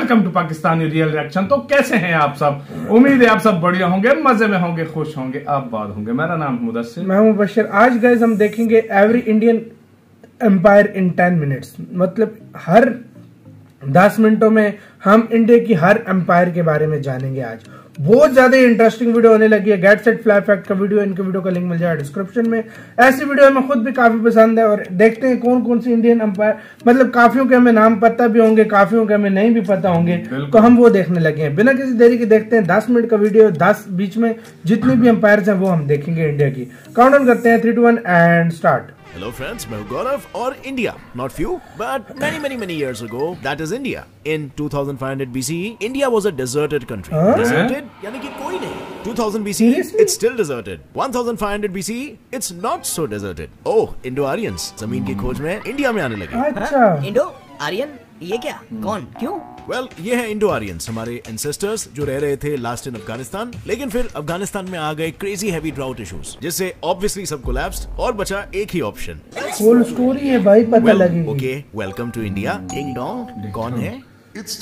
Welcome to Pakistani real reaction. तो कैसे हैं आप सब? उम्मीद है आप सब बढ़िया होंगे, मजे में होंगे, खुश होंगे, आबाद होंगे। मेरा नाम मुदस्सिर, मैं हूं बशीर। आज गाइस हम देखेंगे every Indian empire in 10 minutes. मतलब हर 10 मिनटों में हम इंडिया की हर एम्पायर के बारे में जानेंगे। आज बहुत ज्यादा इंटरेस्टिंग वीडियो होने लगी है। गेट सेट फ्लाई फैक्ट का वीडियो, इनके वीडियो का लिंक मिल जाएगा डिस्क्रिप्शन में। ऐसी वीडियो हमें खुद भी काफी पसंद है और देखते हैं कौन कौन सी इंडियन एम्पायर, मतलब काफियों के हमें नाम पता भी होंगे, काफियों के हमें नहीं भी पता होंगे, तो हम वो देखने लगे हैं। बिना किसी देरी के देखते हैं 10 मिनट का वीडियो। 10 बीच में जितनी भी एम्पायर हैं वो हम देखेंगे इंडिया की। काउंटडाउन करते हैं 3, 2, 1 एंड स्टार्ट। Hello friends, मैं हूं गौरव और India, not few, but many years ago, that is India. In 2500 BCE, India was a deserted country. Deserted यानी कि कोई नहीं. 2000 BCE, it's still deserted. 1500 BCE, it's not so deserted. Oh, Indo-Aryans, जमीन की खोज में इंडिया में आने लगे. अच्छा, इंडो आर्यन ये क्या, कौन, क्यों? Well, ये है इंडो आर्यंस, हमारे एंसेस्टर्स जो रह रहे थे लास्ट इन अफगानिस्तान, लेकिन फिर अफगानिस्तान में आ गए क्रेजी हैवी ड्राउट इश्यूज, जिससे ऑब्वियसली सब कोलैप्स्ड और बचा एक ही ऑप्शन। फुल स्टोरी है भाई, पता लगी। Okay, welcome to India. Ding dong, कौन है? It's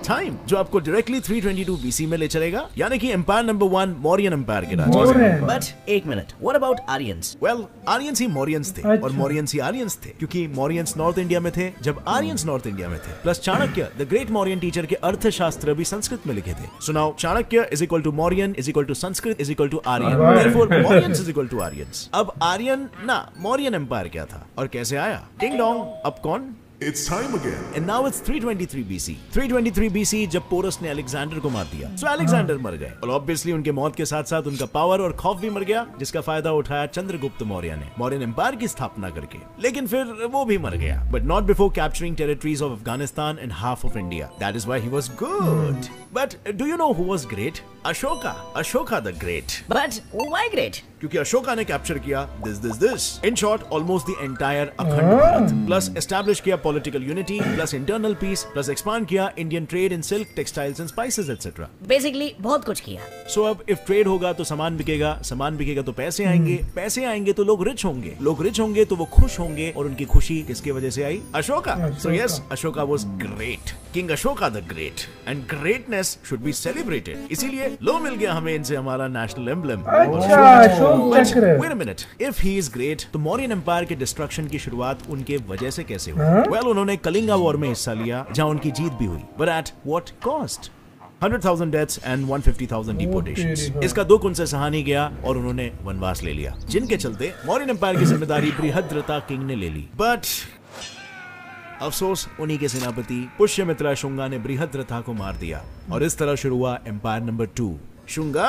time, जो आपको डायरेक्टली 322 BC में ले चलेगा, यानी कि एम्पायर नंबर 1 मौर्यन एम्पायर के राजा। बट एक minute, what about Aryans? Well, Aryans ही मौर्यंस थे और मौर्यंस ही आर्यंस थे, क्योंकि मौर्यंस नॉर्थ इंडिया में थे जब आर्यंस नॉर्थ इंडिया में थे। Plus Chanakya the great Mauryan teacher के अर्थशास्त्र भी संस्कृत में लिखे थे। सुनाओ, Chanakya is equal to Mauryan is equal to Sanskrit is equal to Aryan, therefore Mauryans is equal to Aryans. अब आर्यन ना मौर्यन एम्पायर क्या था और कैसे आया? डिंग डोंग, अब कौन? it's time again. And now it's 323 BC. 323 BC जब पोरस ने अलेक्जेंडर को मार दिया, तो अलेक्जेंडर मर गए और ऑब्वियसली उनके मौत के साथ साथ उनका पावर और खौफ भी मर गया, जिसका फायदा उठाया चंद्रगुप्त मौर्य ने मौर्यन एम्पायर की स्थापना करके। लेकिन फिर वो भी मर गया, but not before capturing territories of Afghanistan and half of India. That is why he was good. But do you know who was great? Ashoka the great. But why great? क्योंकि अशोका ने कैप्चर किया this in short almost the entire Akhand Bharat, plus establish किया political unity, plus internal peace, plus expand किया Indian trade in silk, textiles and spices etcetera. Basically बहुत कुछ किया। सो अब if trade होगा तो सामान बिकेगा तो पैसे आएंगे तो लोग रिच होंगे तो वो खुश होंगे, और उनकी खुशी किसकी वजह से आई? Ashoka. So yes, Ashoka was great, king Ashoka the great, and greatness should be celebrated. इसीलिए लो मिल गया हमें इनसे हमारा national emblem. Wait a minute, if he is great, तो मौर्यन एम्पायर के डिस्ट्रक्शन की शुरुआत उनके वजह से कैसे हुई? Well, उन्होंने कलिंगा वॉर में हिस्सा लिया, जहां उनकी जीत भी हुई, but at what cost? 100,000 deaths and 150,000 डिपोटेशंस। इसका दुख उनसे सहा नहीं गया और उन्होंने वनवास ले लिया, जिनके चलते मौर्यन एम्पायर की जिम्मेदारी बृहद्रथा किंग ने ले ली। बट अफसोस, उन्हीं के सेनापति पुष्यमित्रा शुंगा ने बृहद्रथा को मार दिया और इस तरह शुरू हुआ empire number 2, Shunga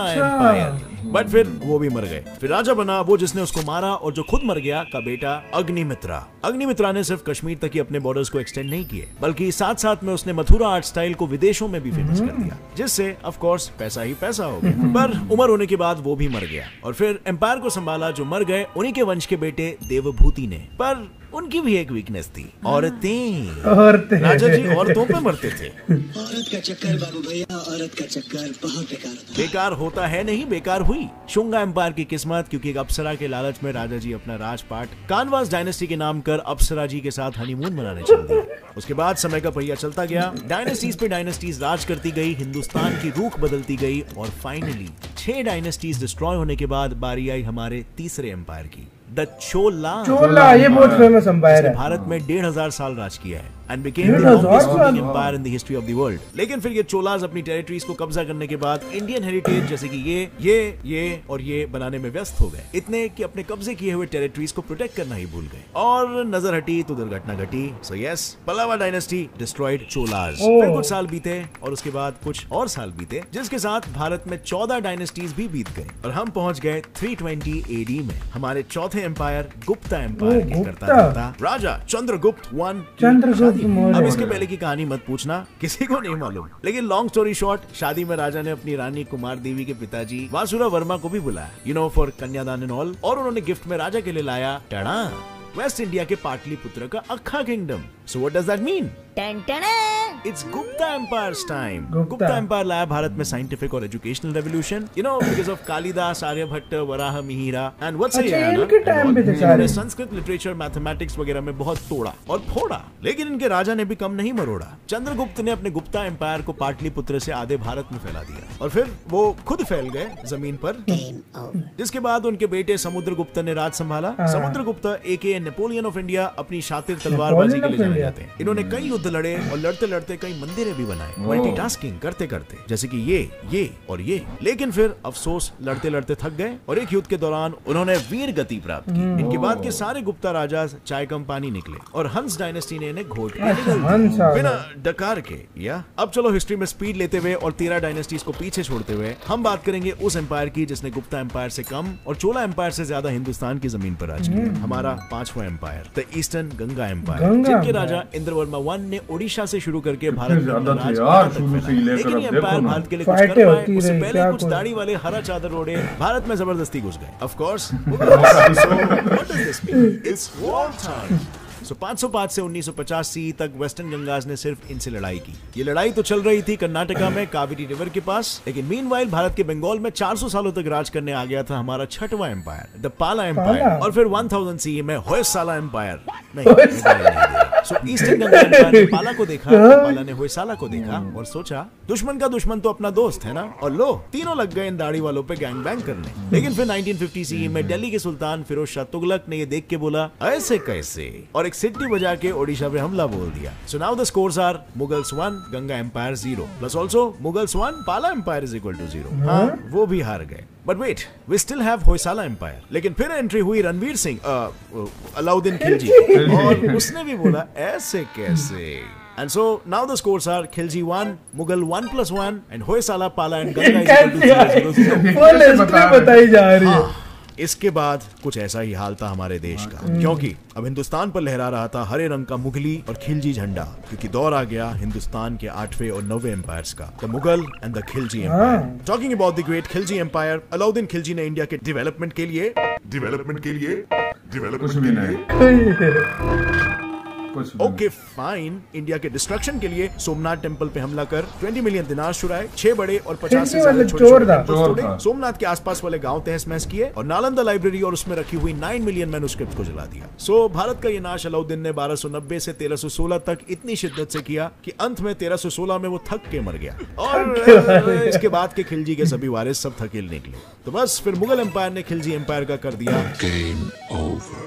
empire. But फिर वो भी मर गए। फिर राजा बना वो जिसने उसको मारा और जो खुद मर गया, का बेटा अग्निमित्रा ने सिर्फ कश्मीर तक ही अपने बॉर्डर्स को एक्सटेंड नहीं किए, बल्कि साथ साथ में उसने मथुरा आर्ट स्टाइल को विदेशों में भी फेमस कर दिया, जिससे ऑफ कोर्स पैसा ही पैसा हो गया। पर उम्र होने के बाद वो भी मर गया और फिर एम्पायर को संभाला जो मर गए, उन्हीं के वंश के बेटे देवभूति ने। पर उनकी भी एक वीकनेस थी, औरतें। राजा जी औरतों पे मरते थे। औरत का चक्कर बाबू भैया, औरत का चक्कर बहुत बेकार होता है, नहीं बेकार हुई शुंगा एम्पायर की किस्मत, क्योंकि एक अप्सरा के लालच में राजा जी अपना राजपाट कानवास डायनेस्टी के नाम कर अप्सरा जी के साथ हनीमून मनाने चल दिए। उसके बाद समय का पहिया चलता गया, डायनेस्टीज पे डायनेस्टीज राज करती गई, हिंदुस्तान की रूख बदलती गई और फाइनली 6 डायनेस्टीज डिस्ट्रॉय होने के बाद बारी आई हमारे तीसरे एम्पायर की, द चोला। ये बहुत फेमस एम्पायर है। भारत में 1500 साल राज किया है and became the longest ruling empire in the history of the world. लेकिन फिर ये चोलाज अपनी टेरिटरीज को कब्जा करने के बाद इंडियन हेरिटेज जैसे कि ये और ये बनाने में व्यस्त हो गए, इतने कि अपने कब्जे किए हुए टेरिटरीज को प्रोटेक्ट करना ही भूल गए और नजर हटी तो दुर्घटना घटी। So yes, Pallava dynasty destroyed Cholas. फिर कुछ साल बीते और उसके बाद कुछ और साल बीते, जिसके साथ भारत में 14 डायनेस्टीज भी बीत गए और हम पहुंच गए 320 AD में। हमारे चौथे एम्पायर गुप्ता एम्पायर के करता राजा चंद्रगुप्त अब इसके पहले की कहानी मत पूछना, किसी को नहीं मालूम। लेकिन लॉन्ग स्टोरी शॉर्ट, शादी में राजा ने अपनी रानी कुमार देवी के पिताजी वासुरा वर्मा को भी बुलाया, फॉर कन्यादान एंड ऑल, और उन्होंने गिफ्ट में राजा के लिए लाया वेस्ट इंडिया के पाटलिपुत्र का अक्खा kingdom. So what does that mean? It's Gupta Empire's time. Gupta. Gupta Empire लाया भारत में साइंटिफिक और educational revolution, you know, because of Kalidasa, Aryabhata, Varaha Mihira and what's अच्छा, इनके टाइम पे थे सारे। संस्कृत, लिटरेचर, मैथमेटिक्स वगैरह में बहुत तोड़ा और फोड़ा, लेकिन इनके राजा ने भी कम नहीं मरोड़ा। चंद्रगुप्त ने अपने गुप्ता एम्पायर को पाटलिपुत्र से आधे भारत में फैला दिया और फिर वो खुद फैल गए जमीन पर। जिसके बाद उनके बेटे समुद्रगुप्त ने राज संभाला। समुद्रगुप्त एके नेपोलियन ऑफ इंडिया अपनी शातिर तलवारबाजी के लिए जाने जाते हैं। इन्होंने कई युद्ध लड़े और लड़ते लड़ते कई मंदिरें भी बनाए, मल्टीटास्किंग करते करते, जैसे कि ये और ये। लेकिन फिर अफसोस, लड़ते लड़ते थक गए और एक युद्ध के दौरान उन्होंने वीर गति प्राप्त की। इनके बाद के सारे गुप्ता राजा चाय कम पानी निकले और हंस डायनेस्टी ने इन्हें घोट के निगल दिया बिना डकार के। या अब चलो हिस्ट्री में स्पीड लेते हुए और 13 डायनेस्टीज को पीछे छोड़ते हुए हम बात करेंगे उस एम्पायर की जिसने गुप्ता एम्पायर से कम और चोला एम्पायर से ज्यादा हिंदुस्तान की जमीन पर राज किया। हमारा 5वां empire, the eastern Ganga empire, जिनके राजा इंद्रवर्मा I ने ओडिशा से शुरू करके भारत में अपना राज फैलाया। लेकिन ये एम्पायर भारत के लिए कुछ कर पाए उससे पहले कुछ दाढ़ी वाले हरा चादर ओढ़े भारत में जबरदस्ती घुस गए। Of course, it's war time. 505 से 1985 तक वेस्टर्न गंगाज ने सिर्फ इनसे लड़ाई की। ये लड़ाई तो चल रही थी कर्नाटका में कावेरी रिवर के पास, लेकिन मीनवाइल भारत के बंगाल में 400 सालों तक राज करने आ गया था हमारा 6वां एम्पायर, द पाला एम्पायर, और फिर 1000 CE में Hoysala empire. So eastern Ganga empire ने पाला को देखा, पाला ने होयसाला को देखा और सोचा दुश्मन का दुश्मन तो अपना दोस्त है ना, और लो तीनों लग गए इन दाढ़ी वालों पे गैंग बैंग करने। लेकिन फिर 1950 CE में दिल्ली के सुल्तान फिरोज शाह तुगलक ने ये देख के बोला ऐसे कैसे, और एक सिटी बजा के ओडिशा पे हमला बोल दिया। So now the scores are Mughals 1, Ganga empire 0, plus also Mughals 1, Pala empire is equal to 0। हाँ, वो भी हार गए। But wait, we still have Hoysala empire. लेकिन फिर एंट्री हुई रणवीर सिंह, अलाउद्दीन खिलजी, और उसने भी बोला ऐसे कैसे। And so now the scores are Khilji 1, Mughal 1 plus 1, and Hoysala, Pala and Ganga is equal to 0. बताई जा रही है। इसके बाद कुछ ऐसा ही हाल था हमारे देश का, क्योंकि अब हिंदुस्तान पर लहरा रहा था हरे रंग का मुगली और खिलजी झंडा, क्योंकि दौर आ गया हिंदुस्तान के 8वें और 9वें एम्पायर्स का, the Mughal and the Khilji empire. Talking about the great Khilji empire, Alauddin Khilji ने इंडिया के डेवलपमेंट के लिए ओके फाइन, इंडिया के डिस्ट्रक्शन के लिए सोमनाथ टेंपल पे हमला कर 20 मिलियन दिनार चुराए, 6 बड़े और 50 से ज्यादा छोटे छोटे सोमनाथ के आसपास वाले गांव तहस महस किए और नालंदा लाइब्रेरी और उसमें रखी हुई 9 मिलियन मैन्युस्क्रिप्ट को जला दिया। सो भारत का ये नाश अलाउद्दीन ने 1290 से 1316 तक इतनी शिद्दत से किया कि अंत में 1316 में वो थक के मर गया, और इसके बाद के खिलजी के सभी वारिस सब थकेल निकले। तो बस फिर मुगल एम्पायर ने खिलजी एम्पायर का कर दिया गेम ओवर।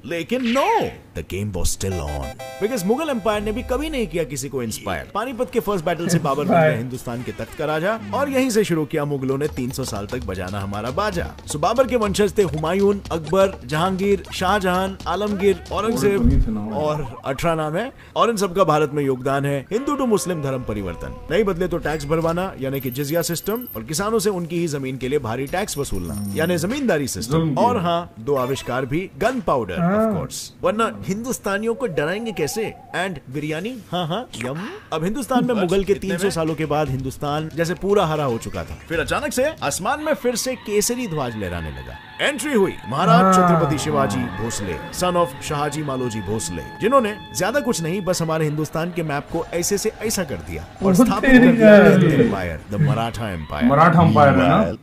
लेकिन no, the game was still on, because Mughal empire ने भी कभी नहीं किया किसी को इंस्पायर। पानीपत के फर्स्ट बैटल से बाबर बन गए हिंदुस्तान के तख्त का राजा, और यहीं से शुरू किया मुगलों ने 300 साल तक बजाना हमारा बाजा। सो बाबर के वंशज थे हुमायूं, अकबर, जहांगीर, शाहजहां, आलमगीर, औरंगजेब और 18 नाम है, और इन सबका भारत में योगदान है हिंदू टू मुस्लिम धर्म परिवर्तन। नहीं बदले तो टैक्स भरवाना यानी कि जिजिया सिस्टम, और किसानों से उनकी ही जमीन के लिए भारी टैक्स वसूलना यानी जमींदारी सिस्टम, और हाँ, 2 आविष्कार भी, गन पाउडर ऑफ कोर्स, वरना हिंदुस्तानियों को डराएंगे कैसे, एंड बिरयानी, हाँ यम। अब हिंदुस्तान में मुगल के 300 सालों के बाद हिंदुस्तान जैसे पूरा हरा हो चुका था, फिर अचानक से आसमान में फिर से केसरी ध्वज लहराने लगा। एंट्री हुई महाराज छत्रपति शिवाजी भोसले, सन ऑफ शाहजी मालोजी भोसले, जिन्होंने ज्यादा कुछ नहीं, बस हमारे हिंदुस्तान के मैप को ऐसे से ऐसा कर दिया और स्थापित कर दिया empire, the Maratha empire. Maratha empire है ना?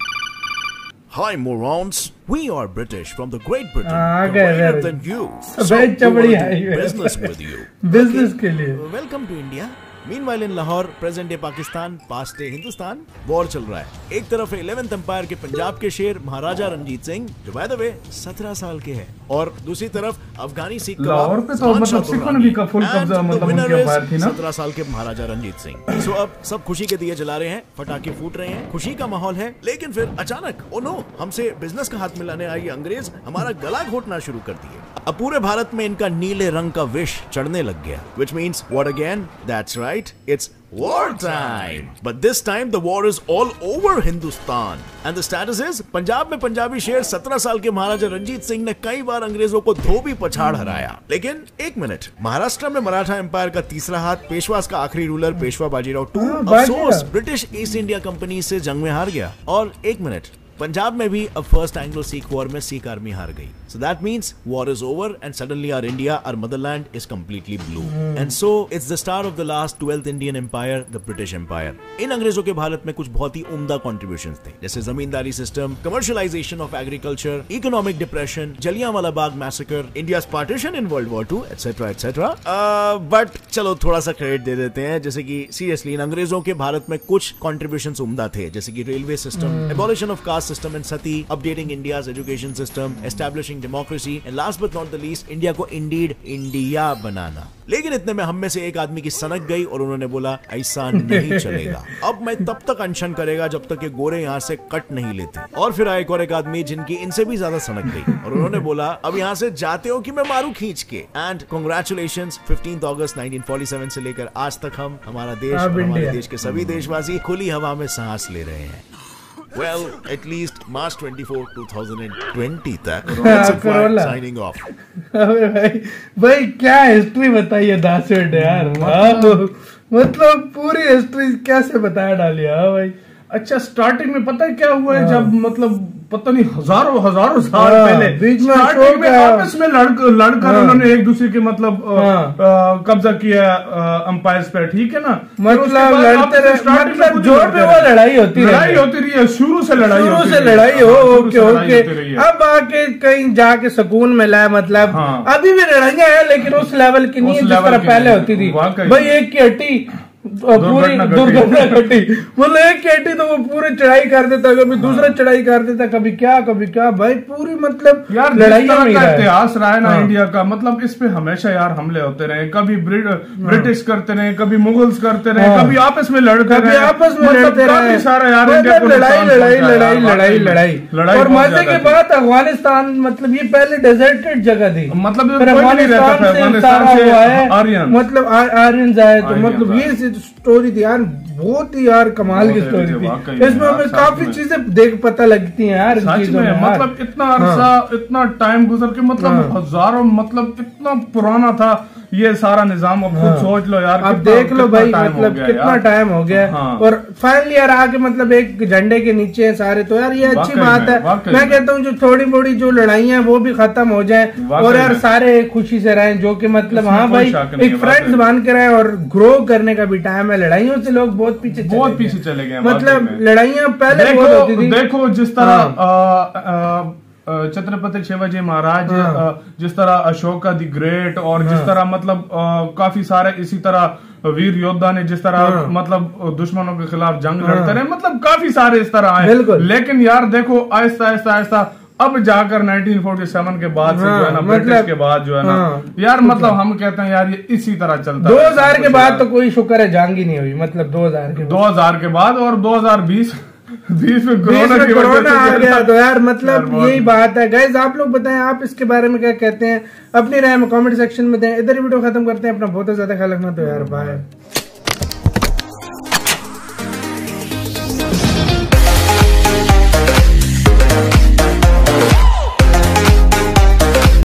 Hi morons, we are British from the Great Britain, greater than you. So business with you. Business के लिए। Welcome to India. Meanwhile in Lahore, present day Pakistan, past day Hindustan, war चल रहा है। एक तरफ 11th empire के पंजाब के शेर महाराजा रणजीत सिंह, जो बाय द वे 17 साल के हैं, और दूसरी तरफ अफगानी सिख लाहौर पे तो मतलब सिखों ने भी फुल कब्जा, मतलब उनके एम्पायर थी ना। 17 साल के महाराजा रणजीत सिंह। सो अब सब खुशी के दिए जला रहे हैं, पटाखे फूट रहे हैं, खुशी का माहौल है, लेकिन फिर अचानक ओ नो, हमसे बिजनेस का हाथ मिलाने आई अंग्रेज हमारा गला घोटना शुरू कर दिए। अब पूरे भारत में इनका नीले रंग का विष चढ़ने लग गया, which means what again? That's right, it's war time. But this time the war is all over Hindustan. And the status is, Punjab में पंजाबी शेर 17 साल के महाराजा रंजीत सिंह ने कई बार अंग्रेजों को धोबी पछाड़ हराया। लेकिन एक मिनट, महाराष्ट्र में मराठा एम्पायर का तीसरा हाथ, पेशवास का आखिरी रूलर पेशवा बाजीराव II, अफसोस ब्रिटिश ईस्ट इंडिया कंपनी से जंग में हार गया। और एक मिनट, पंजाब में भी अब फर्स्ट एंग्लो सिख वॉर में सिख आर्मी हार गई. So that means war is over and suddenly our India, our motherland is completely blue. And so it's the start of the last 12th Indian Empire, the British Empire. इन अंग्रेजों के भारत में कुछ बहुत ही उम्दा contributions थे, जैसे zamindari system, commercialization of agriculture, economic depression, Jallianwala Bagh massacre, India's partition in World War II, etc. etc. But चलो थोड़ा सा क्रेडिट दे देते हैं, जैसे कि सीरियसली इन अंग्रेजों के भारत में कुछ contributions उम्दा थे, जैसे कि railway system, abolition of caste system in Sati, updating India's education system, establishing democracy and last but not the least India को इंडीड इंडिया बनाना. लेकिन इतने में हम में से एक आदमी की सनक गई और उन्होंने बोला ऐसा नहीं चलेगा, अब मैं तब तक अनशन करेगा जब तक ये गोरे यहाँ से कट नहीं लेते. और फिर आए और एक आदमी जिनकी इनसे भी ज्यादा सनक गई और उन्होंने बोला अब यहाँ से जाते हो कि मैं मारू खींच के. एंड कांग्रेचुलेशंस, 15 अगस्त 1947 से लेकर आज तक हम, हमारा देश और हमारे देश के सभी देशवासी खुली हवा में सांस ले रहे हैं. Well, at least March 24, 2020 तक. Signing off. भाई क्या हिस्ट्री बताइए 10 मिनट यार. मतलब पूरी हिस्ट्री कैसे बताया डालिया भाई. अच्छा, स्टार्टिंग में पता है क्या हुआ है, जब मतलब पता नहीं हजारों साल पहले बीच में स्टार्टिंग में आपस में लड़कर उन्होंने एक दूसरे के मतलब कब्जा किया अंपायर्स पे, ठीक है ना. मतलब लड़ते रहे, मतलब जोर पे वो लड़ाई होती रही है, शुरू से लड़ाई हो. ओके. अब आके कहीं जाके सुकून मिला है. मतलब अभी भी लड़ाइयाँ है लेकिन उस लेवल की नहीं है जिस तरह पहले होती थी. भाई एक की हड्डी पूरी दुर्घटना घटी, मतलब एक हड्डी तो वो पूरी चढ़ाई कर देता, कभी दूसरा चढ़ाई कर देता, कभी क्या भाई पूरी मतलब यार लड़ाई का इतिहास रहा है ना इंडिया का. मतलब इस पे हमेशा यार हमले होते रहे, कभी ब्रिटिश करते रहे, कभी मुगल्स करते रहे, कभी आपस में लड़ते रहे, काफी सारा यार लड़ाई. और मजे के बाद अफगानिस्तान, मतलब ये पहले डेजर्टेड जगह थी, मतलब मतलब आर्यन आए, तो मतलब ये स्टोरी थी यार, बहुत ही यार कमाल की स्टोरी थी. इसमें हमें काफी चीजें देख पता लगती हैं यार. मतलब इतना अरसा, इतना टाइम गुजर के, मतलब हजारों, मतलब इतना पुराना था ये सारा निजाम. अब खुद सोच लो यार, अब देख लो भाई, मतलब कितना टाइम हो गया. और फाइनली यार आके मतलब एक झंडे के नीचे हैं सारे, तो यार ये अच्छी बात है. मैं कहता हूँ जो थोड़ी मोड़ी जो लड़ाइयाँ वो भी खत्म हो जाए और यार सारे खुशी से रहें, जो कि मतलब हाँ भाई एक फ्रेंड्स बन के रहे. और ग्रो करने का भी टाइम है. लड़ाइयों से लोग बहुत पीछे चले गए. मतलब लड़ाइयाँ पहले बहुत होती थी. देखो जिस तरह छत्रपति शिवाजी महाराज, जिस तरह अशोका द ग्रेट, और जिस तरह मतलब काफी सारे इसी तरह वीर योद्धा ने जिस तरह मतलब दुश्मनों के खिलाफ जंग लड़ते रहे, मतलब काफी सारे इस तरह आए. लेकिन यार देखो आहिस्ता अब जाकर 1947 के बाद से जो है ना, ब्रिटिश के बाद जो है ना यार, मतलब हम कहते हैं यार ये इसी तरह चलता. 2000 के बाद तो कोई शुक्र है जंग ही नहीं हुई. मतलब 2000 के बाद और 2020 में कोरोना आ गया. तो यार मतलब यही बात है. गाइज आप लोग बताएं आप इसके बारे में क्या कहते हैं, अपनी राय में कमेंट सेक्शन में दें. इधर वीडियो खत्म करते हैं. अपना बहुत ज्यादा ख्याल रखना. तो यार बाय.